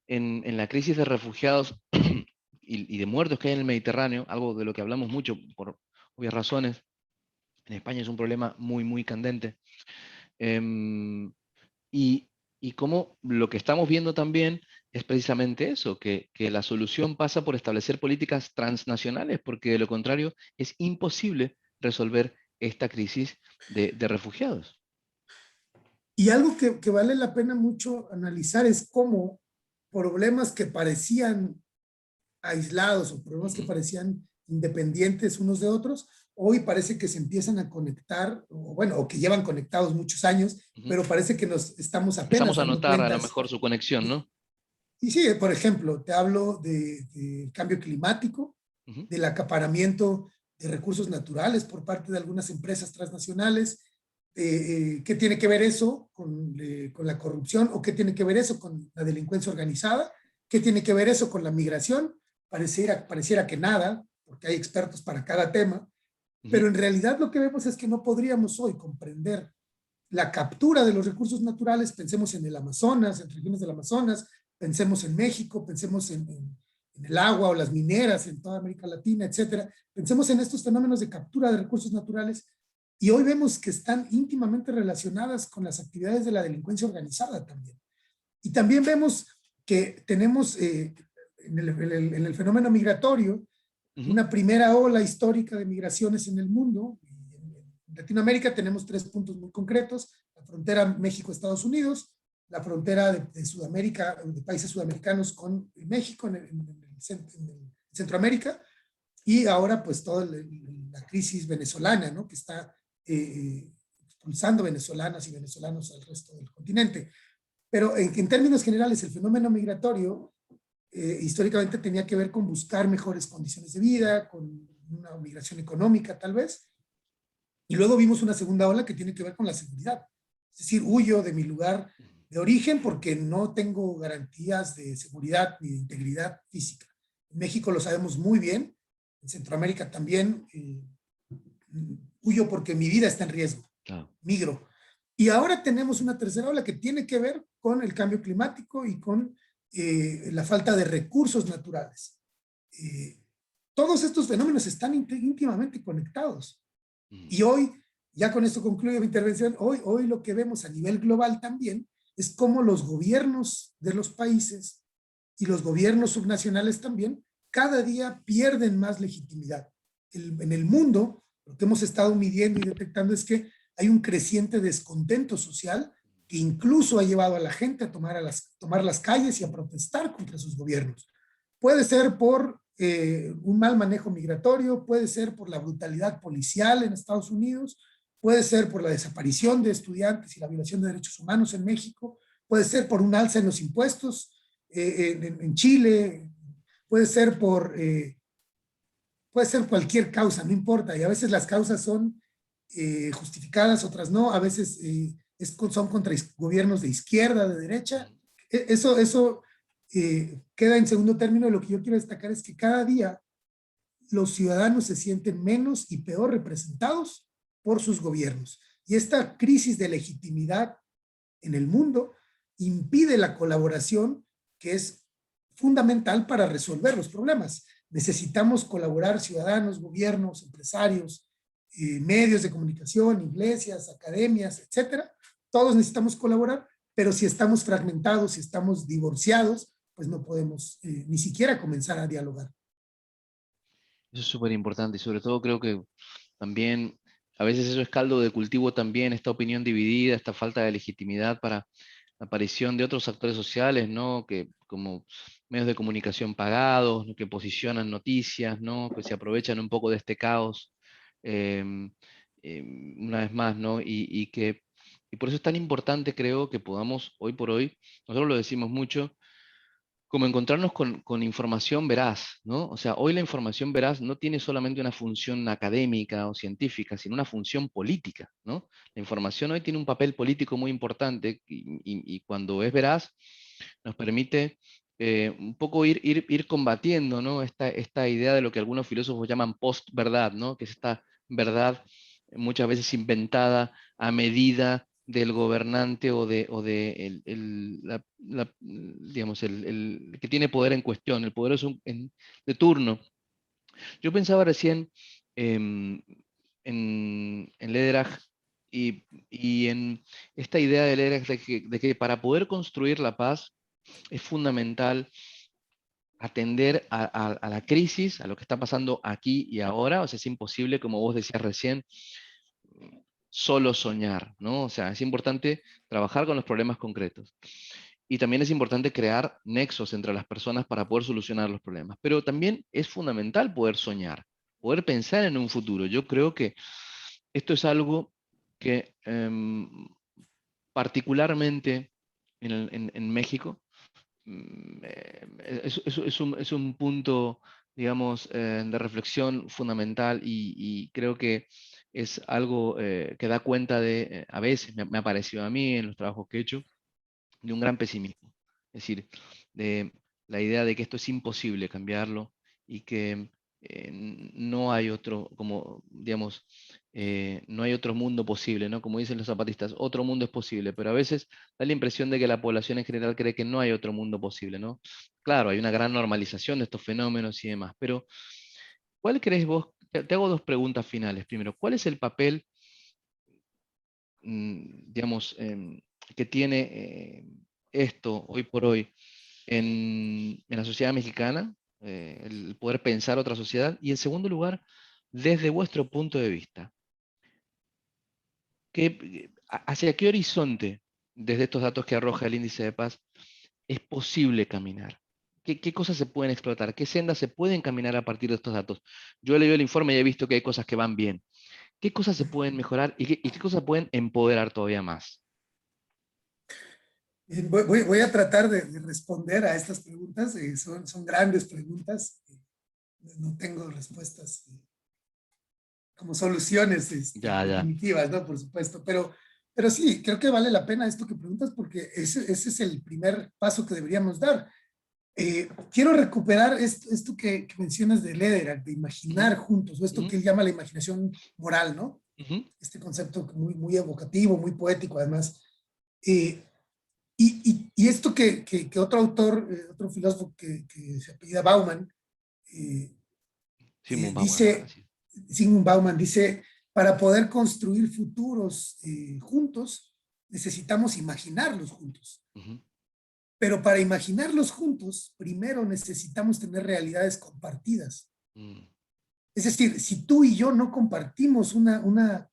en la crisis de refugiados y de muertos que hay en el Mediterráneo, algo de lo que hablamos mucho por obvias razones. En España es un problema muy, muy candente. Em, y, y cómo lo que estamos viendo también es precisamente eso, que la solución pasa por establecer políticas transnacionales, porque de lo contrario es imposible resolver esta crisis de refugiados. y algo que vale la pena mucho analizar es cómo problemas que parecían aislados o problemas que Ujú. parecían independientes unos de otros, hoy parece que se empiezan a conectar, o bueno, o que llevan conectados muchos años, Ujú. pero parece que nos estamos apenas Empezamos a dando notar a lo cuentas. mejor su conexión, ¿no? Y sí, por ejemplo, te hablo de cambio climático, Ujú. del acaparamiento de recursos naturales por parte de algunas empresas transnacionales. ¿Qué tiene que ver eso con la corrupción? ¿O qué tiene que ver eso con la delincuencia organizada? ¿Qué tiene que ver eso con la migración? Pareciera que nada, porque hay expertos para cada tema, Ujú. pero en realidad lo que vemos es que no podríamos hoy comprender la captura de los recursos naturales. Pensemos en el Amazonas, en regiones del Amazonas, pensemos en México, pensemos en el agua o las mineras en toda América Latina, etcétera. Pensemos en estos fenómenos de captura de recursos naturales y hoy vemos que están íntimamente relacionadas con las actividades de la delincuencia organizada también. Y también vemos que tenemos en el fenómeno migratorio Ujú. una primera ola histórica de migraciones en el mundo. En Latinoamérica tenemos tres puntos muy concretos: la frontera México-Estados Unidos, la frontera de Sudamérica, de países sudamericanos con México en Centroamérica, y ahora pues toda la crisis venezolana, ¿no? Que está expulsando venezolanas y venezolanos al resto del continente. Pero en términos generales, el fenómeno migratorio históricamente tenía que ver con buscar mejores condiciones de vida, con una migración económica tal vez, y luego vimos una segunda ola que tiene que ver con la seguridad. Es decir, huyo de mi lugar de origen porque no tengo garantías de seguridad ni de integridad física. En México lo sabemos muy bien, en Centroamérica también. Huyo porque mi vida está en riesgo, Claro. migro. Y ahora tenemos una tercera ola que tiene que ver con el cambio climático y con la falta de recursos naturales. Eh, Todos estos fenómenos están íntimamente conectados. Ujú. Y hoy, ya con esto concluyo mi intervención, hoy lo que vemos a nivel global también es cómo los gobiernos de los países y los gobiernos subnacionales también cada día pierden más legitimidad. En el mundo, lo que hemos estado midiendo y detectando es que hay un creciente descontento social que incluso ha llevado a la gente a tomar las calles y a protestar contra sus gobiernos. Puede ser por un mal manejo migratorio, puede ser por la brutalidad policial en Estados Unidos, puede ser por la desaparición de estudiantes y la violación de derechos humanos en México, puede ser por un alza en los impuestos en Chile, puede ser puede ser cualquier causa, no importa, y a veces las causas son justificadas, otras no, a veces son contra gobiernos de izquierda, de derecha. Eso queda en segundo término, y lo que yo quiero destacar es que cada día los ciudadanos se sienten menos y peor representados por sus gobiernos. Y esta crisis de legitimidad en el mundo impide la colaboración que es fundamental para resolver los problemas. Necesitamos colaborar ciudadanos, gobiernos, empresarios, medios de comunicación, iglesias, academias, etcétera. Todos necesitamos colaborar, pero si estamos fragmentados, si estamos divorciados, pues no podemos ni siquiera comenzar a dialogar. Eso es súper importante y sobre todo creo que también a veces eso es caldo de cultivo también, esta opinión dividida, esta falta de legitimidad para la aparición de otros actores sociales, ¿no? Que como medios de comunicación pagados, ¿no? Que posicionan noticias, ¿no? Que se aprovechan un poco de este caos, em, una vez más, ¿no? Y que Y por eso es tan importante, creo, que podamos, hoy por hoy, nosotros lo decimos mucho, como encontrarnos con información veraz, ¿no? O sea, hoy la información veraz no tiene solamente una función académica o científica, sino una función política, ¿no? La información hoy tiene un papel político muy importante y cuando es veraz nos permite un poco ir combatiendo, ¿no? Esta idea de lo que algunos filósofos llaman post-verdad, ¿no? Que es esta verdad muchas veces inventada a medida del gobernante o de digamos, el que tiene poder en cuestión, el poderoso de turno. Yo pensaba recién em, en Lederach y en esta idea de Lederach de que para poder construir la paz es fundamental atender a la crisis, a lo que está pasando aquí y ahora. O sea, es imposible, como vos decías recién, solo soñar, ¿no? O sea, es importante trabajar con los problemas concretos. Y también es importante crear nexos entre las personas para poder solucionar los problemas. Pero también es fundamental poder soñar, poder pensar en un futuro. Yo creo que esto es algo que particularmente en México es un punto, digamos, de reflexión fundamental y creo que es algo que da cuenta a veces me ha parecido a mí en los trabajos que he hecho, de un gran pesimismo. Es decir, de la idea de que esto es imposible cambiarlo y que no hay otro, como digamos, no hay otro mundo posible, ¿no? Como dicen los zapatistas, otro mundo es posible, pero a veces da la impresión de que la población en general cree que no hay otro mundo posible, ¿no? Claro, hay una gran normalización de estos fenómenos y demás, pero ¿cuál crees vos? Te hago dos preguntas finales. Primero, ¿cuál es el papel, digamos, que tiene esto hoy por hoy en la sociedad mexicana, el poder pensar otra sociedad? Y en segundo lugar, desde vuestro punto de vista, ¿hacia qué horizonte, desde estos datos que arroja el índice de paz, es posible caminar? ¿Qué cosas se pueden explotar? ¿Qué sendas se pueden caminar a partir de estos datos? Yo he leído el informe y he visto que hay cosas que van bien. ¿Qué cosas se pueden mejorar y qué cosas pueden empoderar todavía más? Voy a tratar de responder a estas preguntas. Son grandes preguntas. No tengo respuestas como soluciones Ya, ya. definitivas, ¿no? Por supuesto. Pero sí, creo que vale la pena esto que preguntas porque ese es el primer paso que deberíamos dar. Quiero recuperar esto que mencionas de Lederach, de Ujú, imaginar juntos, o esto ujú, que él llama la imaginación moral, ¿no? ujú. Este concepto muy evocativo, muy poético, además. Eh, y esto que otro autor, otro filósofo que se apellida Bauman, eh, Simón Bauman, ajá, dice, sí. Zygmunt Bauman dice, para poder construir futuros juntos, necesitamos imaginarlos juntos. Ujú, Pero para imaginarlos juntos, primero necesitamos tener realidades compartidas. mm, Es decir, si tú y yo no compartimos una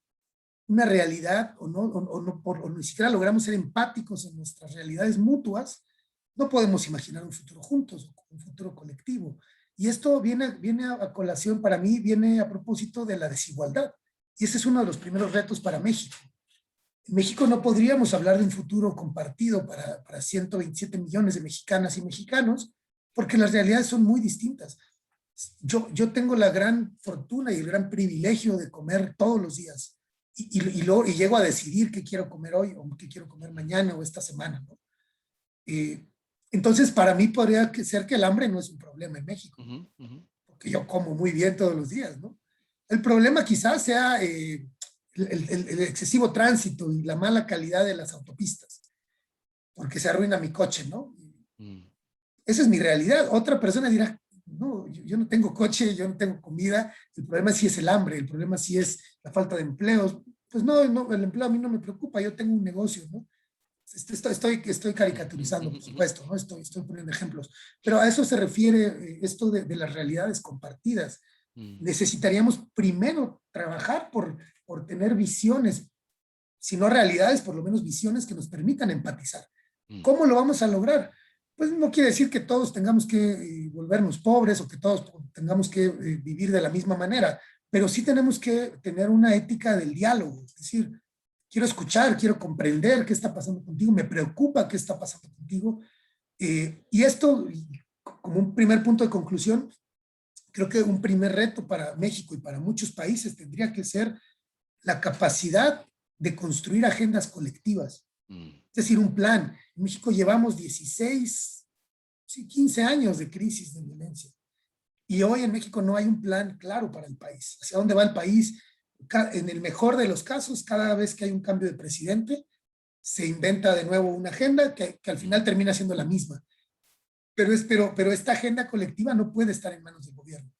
realidad o ni siquiera logramos ser empáticos en nuestras realidades mutuas, no podemos imaginar un futuro juntos, un futuro colectivo. Y esto viene a colación, para mí, viene a propósito de la desigualdad. Y ese es uno de los primeros retos para México. En México no podríamos hablar de un futuro compartido para 127 millones de mexicanas y mexicanos, porque las realidades son muy distintas. Yo tengo la gran fortuna y el gran privilegio de comer todos los días y llego a decidir qué quiero comer hoy o qué quiero comer mañana o esta semana, ¿no? Eh, entonces, para mí podría ser que el hambre no es un problema en México, ujú, ujú, porque yo como muy bien todos los días, ¿no? El problema quizás sea el excesivo tránsito y la mala calidad de las autopistas, porque se arruina mi coche, ¿no? mm, Esa es mi realidad. Otra persona dirá, no, yo no tengo coche, yo no tengo comida, el problema sí es el hambre, el problema sí es la falta de empleos. Pues no, el empleo a mí no me preocupa, yo tengo un negocio, ¿no? Estoy ujú, caricaturizando, ujú, por ujú, supuesto, ¿no? Estoy poniendo ejemplos. Pero a eso se refiere esto de las realidades compartidas. mm, Necesitaríamos primero trabajar por tener visiones, si no realidades, por lo menos visiones que nos permitan empatizar. mm, ¿Cómo lo vamos a lograr? Pues no quiere decir que todos tengamos que volvernos pobres o que todos tengamos que vivir de la misma manera, pero sí tenemos que tener una ética del diálogo, es decir, quiero escuchar, quiero comprender qué está pasando contigo, me preocupa qué está pasando contigo. Y esto, como un primer punto de conclusión, creo que un primer reto para México y para muchos países tendría que ser la capacidad de construir agendas colectivas, es decir, un plan. En México llevamos 16, sí, 15 años de crisis de violencia y hoy en México no hay un plan claro para el país. ¿Hacia dónde va el país? En el mejor de los casos, cada vez que hay un cambio de presidente, se inventa de nuevo una agenda que al final termina siendo la misma. Pero esta agenda colectiva no puede estar en manos del gobierno.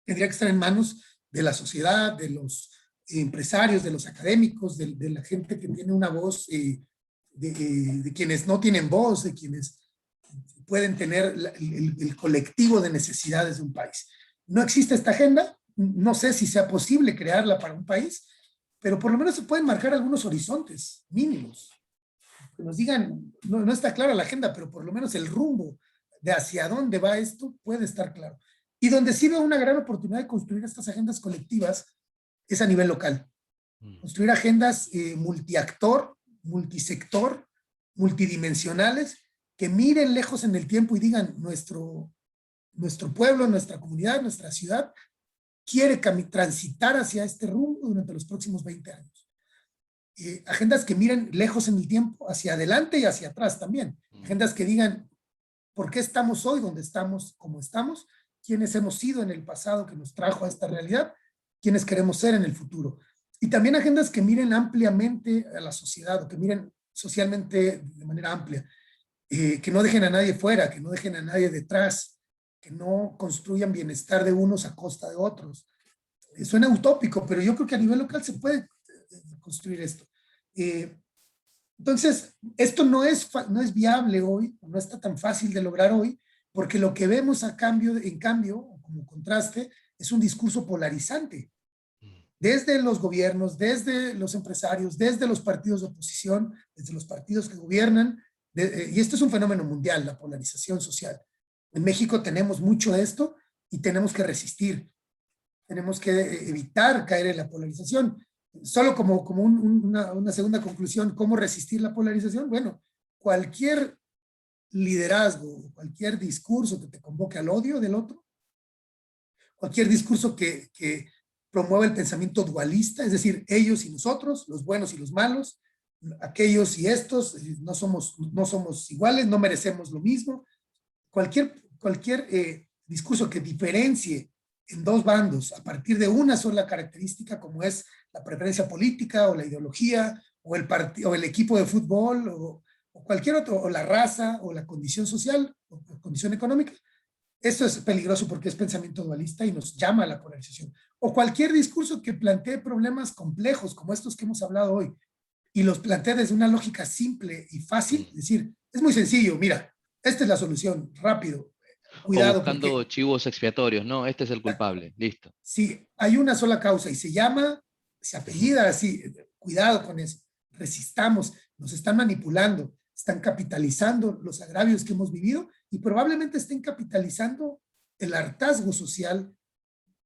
Tendría que estar en manos de la sociedad, de los empresarios, de los académicos, de la gente que tiene una voz, de quienes no tienen voz, de quienes pueden tener el colectivo de necesidades de un país. No existe esta agenda, no sé si sea posible crearla para un país, pero por lo menos se pueden marcar algunos horizontes mínimos. Que nos digan, no está clara la agenda, pero por lo menos el rumbo de hacia dónde va esto puede estar claro. Y donde sí veo una gran oportunidad de construir estas agendas colectivas es a nivel local. Construir agendas multiactor, multisector, multidimensionales, que miren lejos en el tiempo y digan, nuestro pueblo, nuestra comunidad, nuestra ciudad, quiere transitar hacia este rumbo durante los próximos 20 años. Agendas que miren lejos en el tiempo, hacia adelante y hacia atrás también. Agendas que digan, ¿por qué estamos hoy donde estamos, como estamos? ¿Quiénes hemos sido en el pasado que nos trajo a esta realidad? ¿Quiénes queremos ser en el futuro? Y también agendas que miren ampliamente a la sociedad, o que miren socialmente de manera amplia, que no dejen a nadie fuera, que no dejen a nadie detrás, que no construyan bienestar de unos a costa de otros. Suena utópico, pero yo creo que a nivel local se puede construir esto. Entonces, esto no es viable hoy, no está tan fácil de lograr hoy, porque lo que vemos en cambio, como contraste, es un discurso polarizante. Desde los gobiernos, desde los empresarios, desde los partidos de oposición, desde los partidos que gobiernan, y esto es un fenómeno mundial, la polarización social. En México tenemos mucho de esto y tenemos que resistir, tenemos que evitar caer en la polarización. Solo como una segunda conclusión, ¿cómo resistir la polarización? Bueno, cualquier liderazgo, cualquier discurso que te convoque al odio del otro, cualquier discurso que promueva el pensamiento dualista, es decir, ellos y nosotros, los buenos y los malos, aquellos y estos, no somos iguales, no merecemos lo mismo. Cualquier discurso que diferencie en dos bandos a partir de una sola característica, como es la preferencia política o la ideología o el equipo de fútbol o cualquier otro, o la raza o la condición social o condición económica. Esto es peligroso porque es pensamiento dualista y nos llama a la polarización. O cualquier discurso que plantee problemas complejos como estos que hemos hablado hoy y los plantee desde una lógica simple y fácil, es decir, es muy sencillo, mira, esta es la solución, rápido, O cuidado buscando porque chivos expiatorios, ¿no? Este es el culpable, listo. si hay una sola causa y se apellida así, cuidado con eso, resistamos, nos están manipulando, están capitalizando los agravios que hemos vivido y probablemente estén capitalizando el hartazgo social.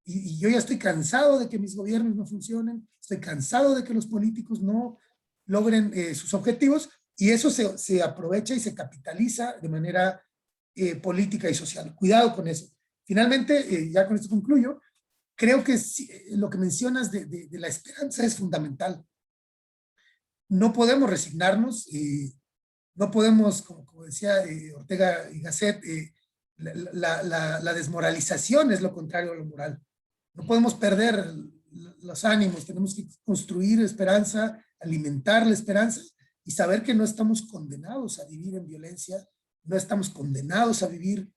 Y yo ya estoy cansado de que mis gobiernos no funcionen, estoy cansado de que los políticos no logren sus objetivos y eso se aprovecha y se capitaliza de manera política y social. Cuidado con eso. Finalmente, ya con esto concluyo, creo que lo que mencionas de la esperanza es fundamental. No podemos resignarnos, no podemos, como decía Ortega y Gasset, la desmoralización es lo contrario a lo moral. No podemos perder los ánimos, tenemos que construir esperanza, alimentar la esperanza y saber que no estamos condenados a vivir en violencia, no estamos condenados a vivir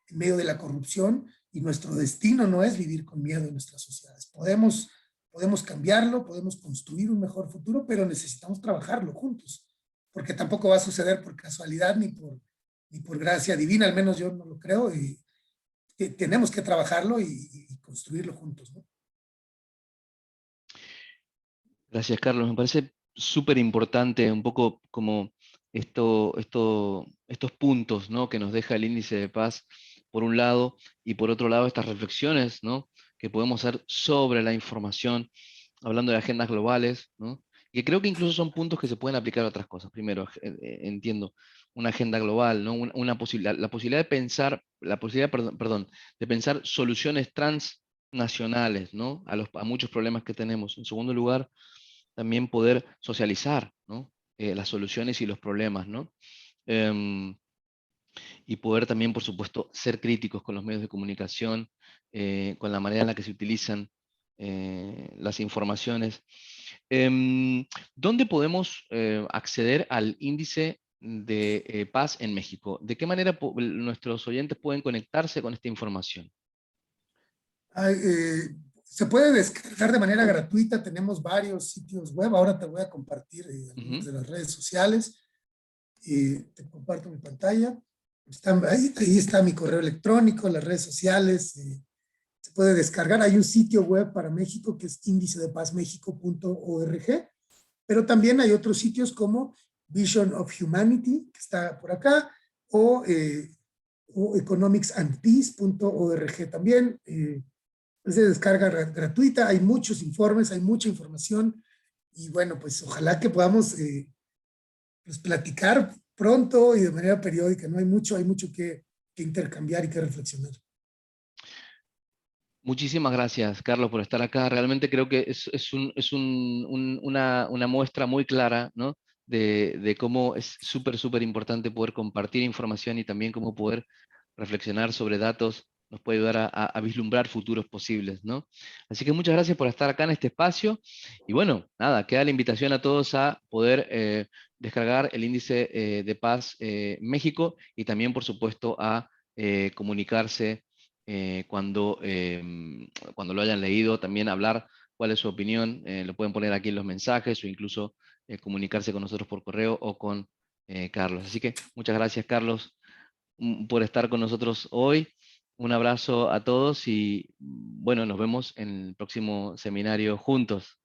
en medio de la corrupción y nuestro destino no es vivir con miedo en nuestras sociedades. Podemos cambiarlo, podemos construir un mejor futuro, pero necesitamos trabajarlo juntos, porque tampoco va a suceder por casualidad ni por gracia divina, al menos yo no lo creo, y tenemos que trabajarlo y construirlo juntos, ¿no? Gracias, Carlos. Me parece súper importante un poco como estos puntos, ¿no? Que nos deja el índice de paz, por un lado, y por otro lado, estas reflexiones, ¿no? Que podemos hacer sobre la información, hablando de agendas globales, ¿no? que creo que incluso son puntos que se pueden aplicar a otras cosas. Primero, entiendo, una agenda global, ¿no? Una posibilidad, la posibilidad de pensar, la posibilidad, perdón, de pensar soluciones transnacionales, ¿no? A muchos problemas que tenemos. En segundo lugar, también poder socializar, ¿no? Las soluciones y los problemas, ¿no? Em, y poder también, por supuesto, ser críticos con los medios de comunicación, con la manera en la que se utilizan las informaciones. ¿Dónde podemos acceder al índice de paz en México? ¿De qué manera nuestros oyentes pueden conectarse con esta información? Ah, se puede descargar de manera gratuita, tenemos varios sitios web, ahora te voy a compartir algunas Ujú. de las redes sociales, te comparto mi pantalla, ahí está mi correo electrónico, las redes sociales, se puede descargar, hay un sitio web para México que es indicedepazmexico.org, pero también hay otros sitios como Vision of Humanity, que está por acá, o economicsandpeace.org también, es de descarga gratuita, hay muchos informes, hay mucha información y bueno, pues ojalá que podamos pues, platicar pronto y de manera periódica, ¿no? Hay mucho que intercambiar y que reflexionar. Muchísimas gracias, Carlos, por estar acá. Realmente creo que una muestra muy clara, ¿no? De cómo es súper importante poder compartir información y también cómo poder reflexionar sobre datos nos puede ayudar a vislumbrar futuros posibles, ¿no? Así que muchas gracias por estar acá en este espacio. Y bueno, nada, queda la invitación a todos a poder descargar el índice de paz México y también, por supuesto, a comunicarse cuando lo hayan leído, también hablar cuál es su opinión, lo pueden poner aquí en los mensajes o incluso comunicarse con nosotros por correo o con Carlos. Así que muchas gracias, Carlos, por estar con nosotros hoy. Un abrazo a todos y bueno, nos vemos en el próximo seminario juntos.